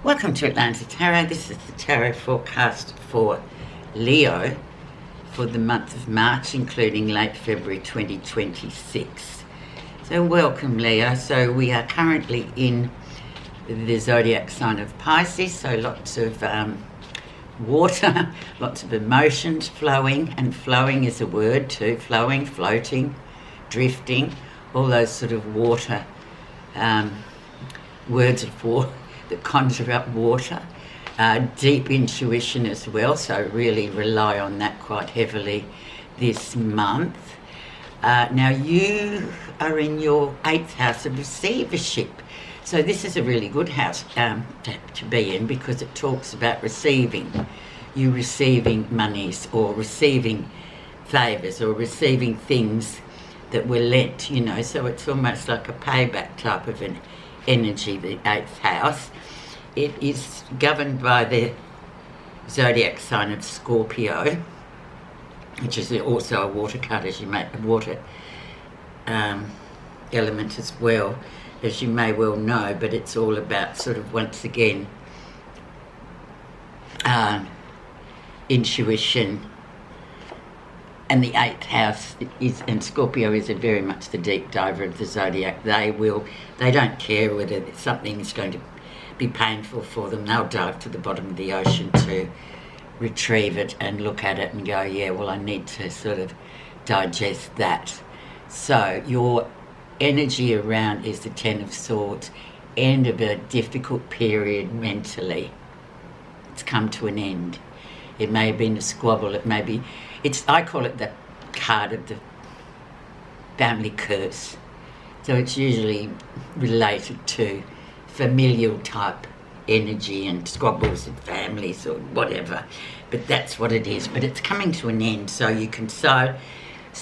Welcome to Atlanta Tarot. This is the tarot forecast for Leo for the month of March, including late February 2026. So welcome, Leo. So we are currently in the zodiac sign of Pisces, so lots of water, lots of emotions flowing, and flowing is a word too, flowing, floating, drifting, all those sort of water words of war that conjure up water. Deep intuition as well, so really rely on that quite heavily this month. Now you are in your 8th house of receivership, so this is a really good house to be in, because it talks about receiving, you receiving monies or receiving favours or receiving things that were lent, you know, so it's almost like a payback type of an energy, the 8th house. It is governed by the zodiac sign of Scorpio, which is also a water card, as you may, a water element as well, as you may well know, but it's all about sort of, once again, intuition. And the 8th house is, and Scorpio is very much the deep diver of the zodiac. They don't care whether something's going to be painful for them. They'll dive to the bottom of the ocean to retrieve it and look at it and go, yeah, well, I need to sort of digest that. So your energy around is the 10 of Swords, end of a difficult period mentally. It's come to an end. It may have been a squabble, it may be, I call it the card of the family curse. So it's usually related to familial type energy and squabbles in families or whatever, but that's what it is. But it's coming to an end, so you can sigh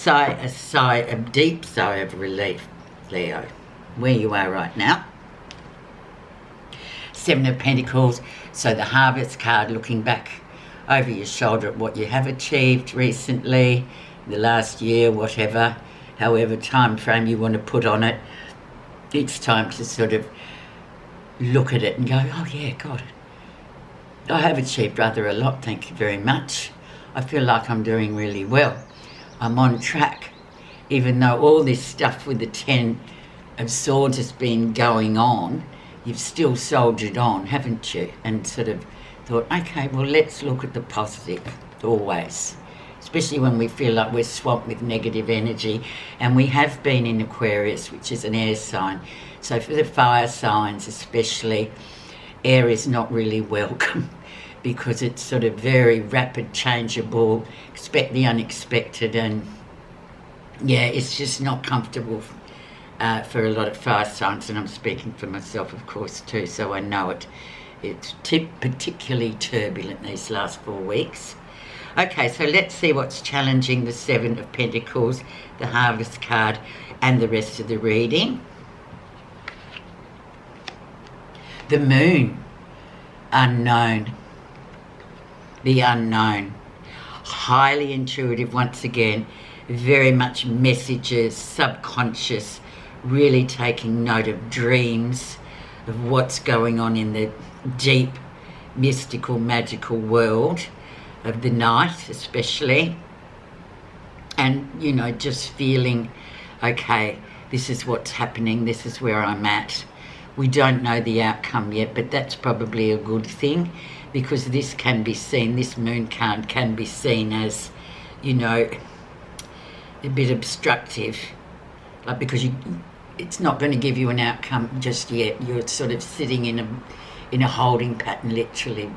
a deep sigh of relief, Leo, where you are right now. 7 of Pentacles, so the Harvest card, looking back over your shoulder at what you have achieved recently, the last year, whatever, however time frame you want to put on it. It's time to sort of look at it and go, oh yeah, God, I have achieved rather a lot, thank you very much. I feel like I'm doing really well. I'm on track, even though all this stuff with the 10 of Swords has been going on. You've still soldiered on, haven't you? And sort of thought, okay, well, let's look at the positive, always, especially when we feel like we're swamped with negative energy. And we have been in Aquarius, which is an air sign. So for the fire signs especially, air is not really welcome because it's sort of very rapid, changeable, expect the unexpected, and yeah, it's just not comfortable for a lot of fire signs, and I'm speaking for myself, of course, too, so I know it. It's particularly turbulent these last 4 weeks. Okay, so let's see what's challenging the 7 of Pentacles, the Harvest card, and the rest of the reading. The Moon, unknown. The unknown. Highly intuitive once again, very much messages, subconscious, really taking note of dreams, of what's going on in the deep, mystical, magical world of the night especially. And, you know, just feeling, okay, this is what's happening, this is where I'm at. We don't know the outcome yet, but that's probably a good thing, because this can be seen, this moon card can be seen as, you know, a bit obstructive, like, because it's not going to give you an outcome just yet. You're sort of sitting in a holding pattern, literally,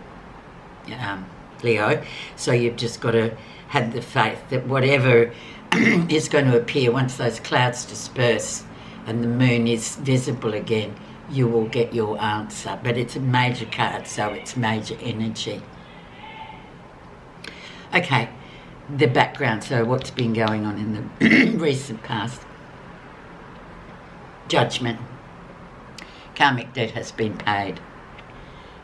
Leo. So you've just got to have the faith that whatever is going to appear once those clouds disperse and the moon is visible again, you will get your answer. But it's a major card, so it's major energy. Okay, the background, so what's been going on in the recent past. Judgment. Karmic debt has been paid.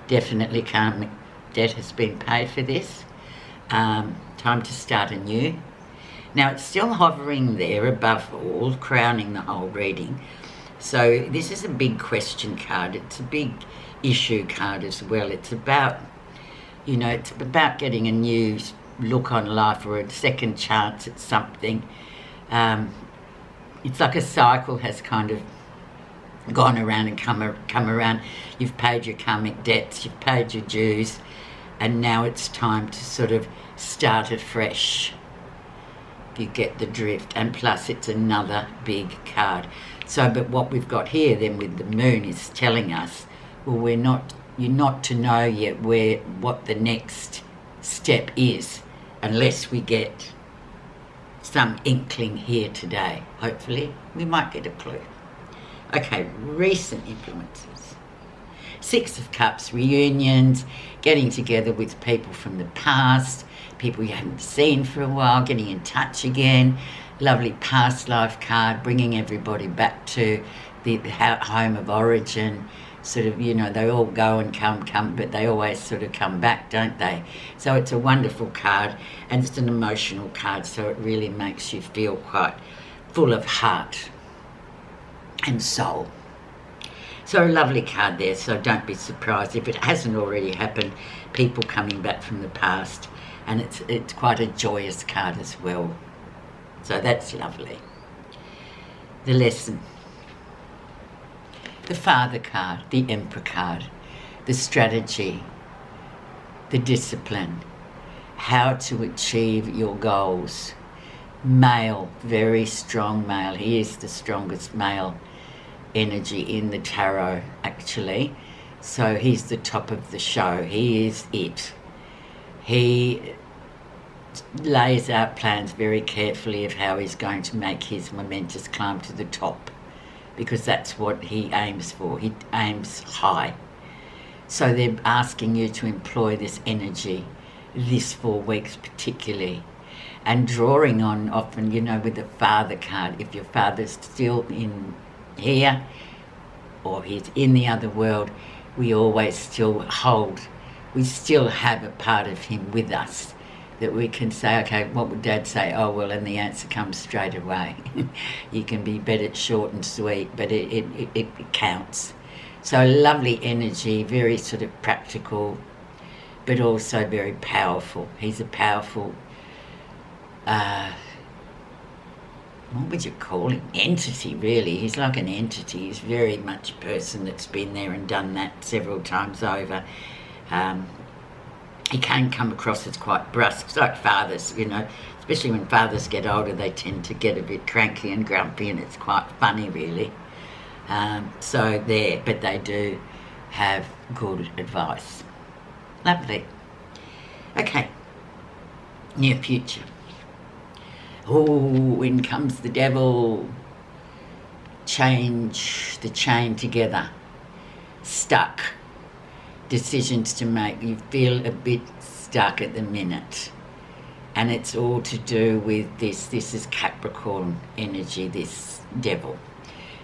Definitely karmic debt has been paid for this. Time to start anew. Now it's still hovering there above all, crowning the whole reading. So this is a big question card. It's a big issue card as well. It's about, it's about getting a new look on life or a second chance at something. It's like a cycle has kind of gone around and come around. You've paid your karmic debts, you've paid your dues, and now it's time to sort of start afresh. You get the drift, and plus it's another big card. So, but what we've got here then with the moon is telling us, well, you're not to know yet what the next step is, unless we get some inkling here today. Hopefully, we might get a clue. Okay, recent influences. Six of Cups, reunions, getting together with people from the past, people you haven't seen for a while, getting in touch again. Lovely past life card, bringing everybody back to the home of origin. Sort of, they all go and come, but they always sort of come back, don't they? So it's a wonderful card, and it's an emotional card, so it really makes you feel quite full of heart and soul. So a lovely card there, so don't be surprised if it hasn't already happened, people coming back from the past, and it's quite a joyous card as well. So that's lovely. The lesson. The Father card, the Emperor card, the strategy, the discipline, how to achieve your goals. Male, very strong male. He is the strongest male energy in the tarot, actually. So he's the top of the show. He is it. He lays out plans very carefully of how he's going to make his momentous climb to the top, because that's what he aims for. He aims high. So they're asking you to employ this energy this 4 weeks particularly, and drawing on often, with the Father card, if your father's still in here or he's in the other world, we always still have a part of him with us that we can say, okay, what would Dad say? Oh, well, and the answer comes straight away. You can be better short and sweet, but it counts. So lovely energy, very sort of practical, but also very powerful. He's a powerful, what would you call him? Entity, really. He's like an entity. He's very much a person that's been there and done that several times over. He can come across as quite brusque. It's like fathers, especially when fathers get older, they tend to get a bit cranky and grumpy, and it's quite funny, really. But they do have good advice. Lovely. Okay, near future. Oh, in comes the devil. Change the chain together. Stuck. Decisions to make. You feel a bit stuck at the minute, and it's all to do with this is Capricorn energy, this devil.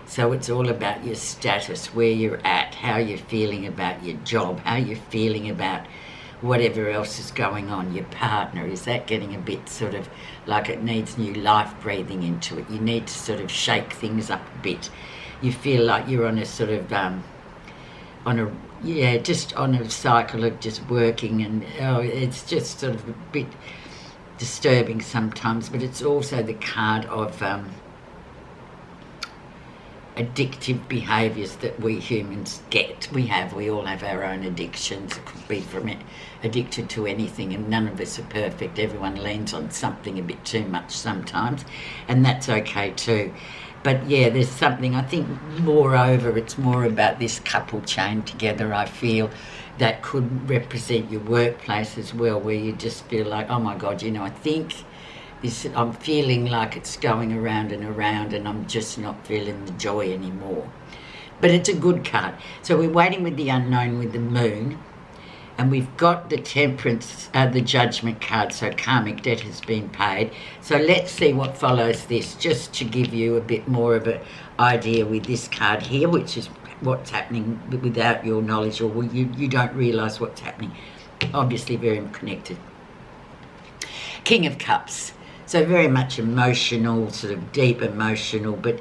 So it's all about your status, where you're at, how you're feeling about your job, how you're feeling about whatever else is going on. Your partner, is that getting a bit sort of like it needs new life breathing into it? You need to sort of shake things up a bit. You feel like you're on a sort of just on a cycle of just working, and it's just sort of a bit disturbing sometimes, but it's also the card of addictive behaviours that we humans get. We all have our own addictions. It could be from it, addicted to anything, and none of us are perfect. Everyone leans on something a bit too much sometimes, and that's okay too. But yeah, there's something, I think, moreover, it's more about this couple chain together, I feel, that could represent your workplace as well, where you just feel like, oh my God, I think I'm feeling like it's going around and around, and I'm just not feeling the joy anymore. But it's a good card. So we're waiting with the unknown with the moon, and we've got the Temperance, the Judgment card, so karmic debt has been paid. So let's see what follows this, just to give you a bit more of an idea with this card here, which is what's happening without your knowledge, or you don't realise what's happening. Obviously very connected. King of Cups. So very much emotional, sort of deep emotional, but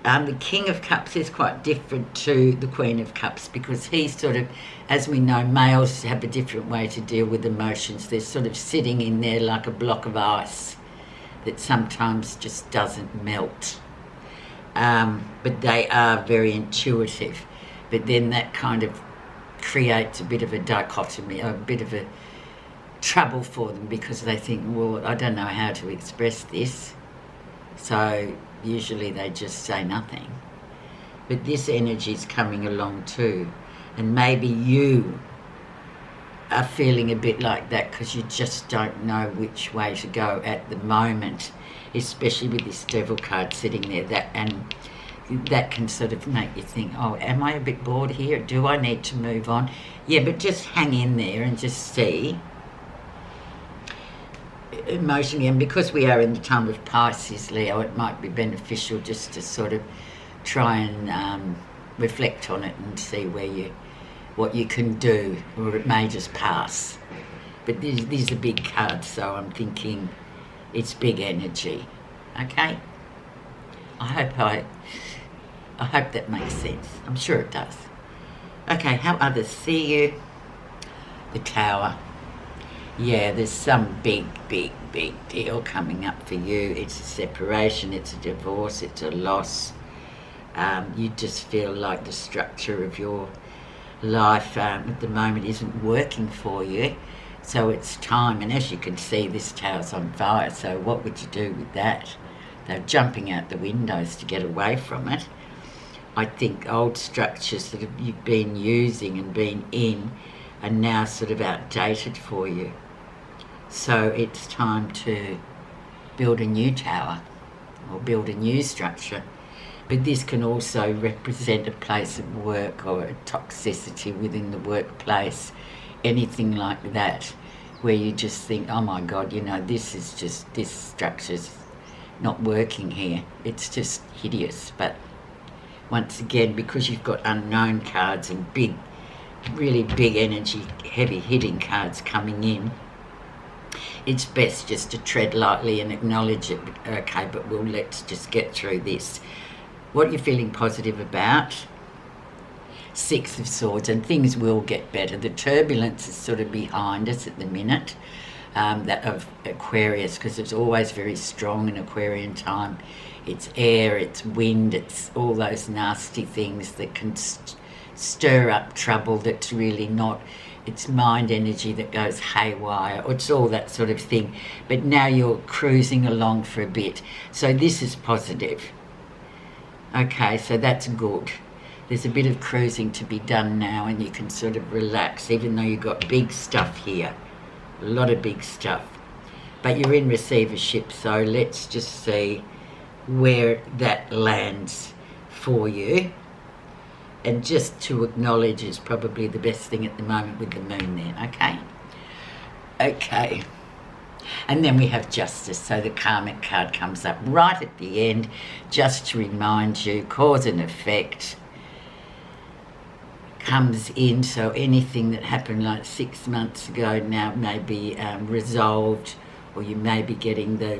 The King of Cups is quite different to the Queen of Cups because he's sort of, as we know, males have a different way to deal with emotions. They're sort of sitting in there like a block of ice that sometimes just doesn't melt. But they are very intuitive. But then that kind of creates a bit of a dichotomy, a bit of a trouble for them because they think, well, I don't know how to express this. So usually they just say nothing. But this energy is coming along too. And maybe you are feeling a bit like that because you just don't know which way to go at the moment, especially with this Devil card sitting there. That can sort of make you think, oh, am I a bit bored here? Do I need to move on? Yeah, but just hang in there and just see. Emotionally, and because we are in the time of Pisces, Leo, it might be beneficial just to sort of try and reflect on it and see what you can do, or it may just pass. But these are big cards, so I'm thinking it's big energy. Okay? I hope that makes sense. I'm sure it does. Okay, how others see you. The Tower. Yeah, there's some big deal coming up for you. It's a separation, it's a divorce, it's a loss. You just feel like the structure of your life at the moment isn't working for you. So it's time, and as you can see, this tower's on fire, so what would you do with that? They're jumping out the windows to get away from it. I think old structures that you've been using and been in are now sort of outdated for you. So it's time to build a new tower or build a new structure. But this can also represent a place of work or a toxicity within the workplace, anything like that, where you just think, oh my God, this structure's not working here. It's just hideous. But once again, because you've got unknown cards and really big energy, heavy hitting cards coming in, it's best just to tread lightly and acknowledge it. Okay, but let's just get through this. What you're feeling positive about? Six of Swords, and things will get better. The turbulence is sort of behind us at the minute, that of Aquarius, because it's always very strong in Aquarian time. It's air, it's wind, it's all those nasty things that can stir up trouble that's really not. It's mind energy that goes haywire. It's all that sort of thing. But now you're cruising along for a bit. So this is positive. Okay, so that's good. There's a bit of cruising to be done now and you can sort of relax, even though you've got big stuff here. A lot of big stuff. But you're in receivership, so let's just see where that lands for you. And just to acknowledge is probably the best thing at the moment with the moon there, okay? Okay. And then we have Justice, so the karmic card comes up right at the end, just to remind you, cause and effect comes in, so anything that happened like 6 months ago now may be resolved, or you may be getting the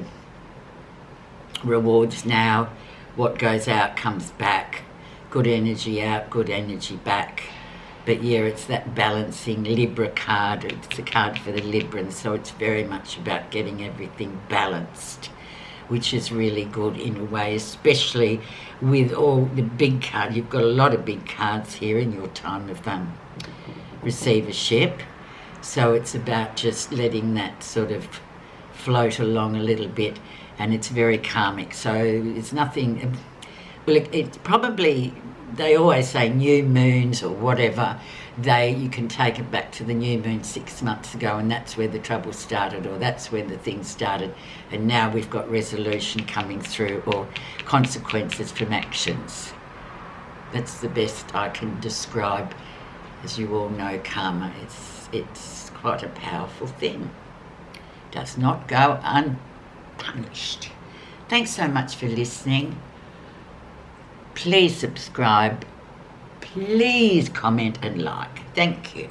rewards now. What goes out comes back. Good energy out, good energy back. But yeah, it's that balancing Libra card. It's a card for the Librans, so it's very much about getting everything balanced, which is really good in a way, especially with all the big cards. You've got a lot of big cards here in your time of receivership. So it's about just letting that sort of float along a little bit, and it's very karmic. So it's nothing. Well, it's probably, they always say new moons or whatever, you can take it back to the new moon 6 months ago, and that's where the trouble started, or that's where the thing started, and now we've got resolution coming through, or consequences from actions. That's the best I can describe. As you all know, karma, it's quite a powerful thing. Does not go unpunished. Thanks so much for listening. Please subscribe, please comment and like. Thank you.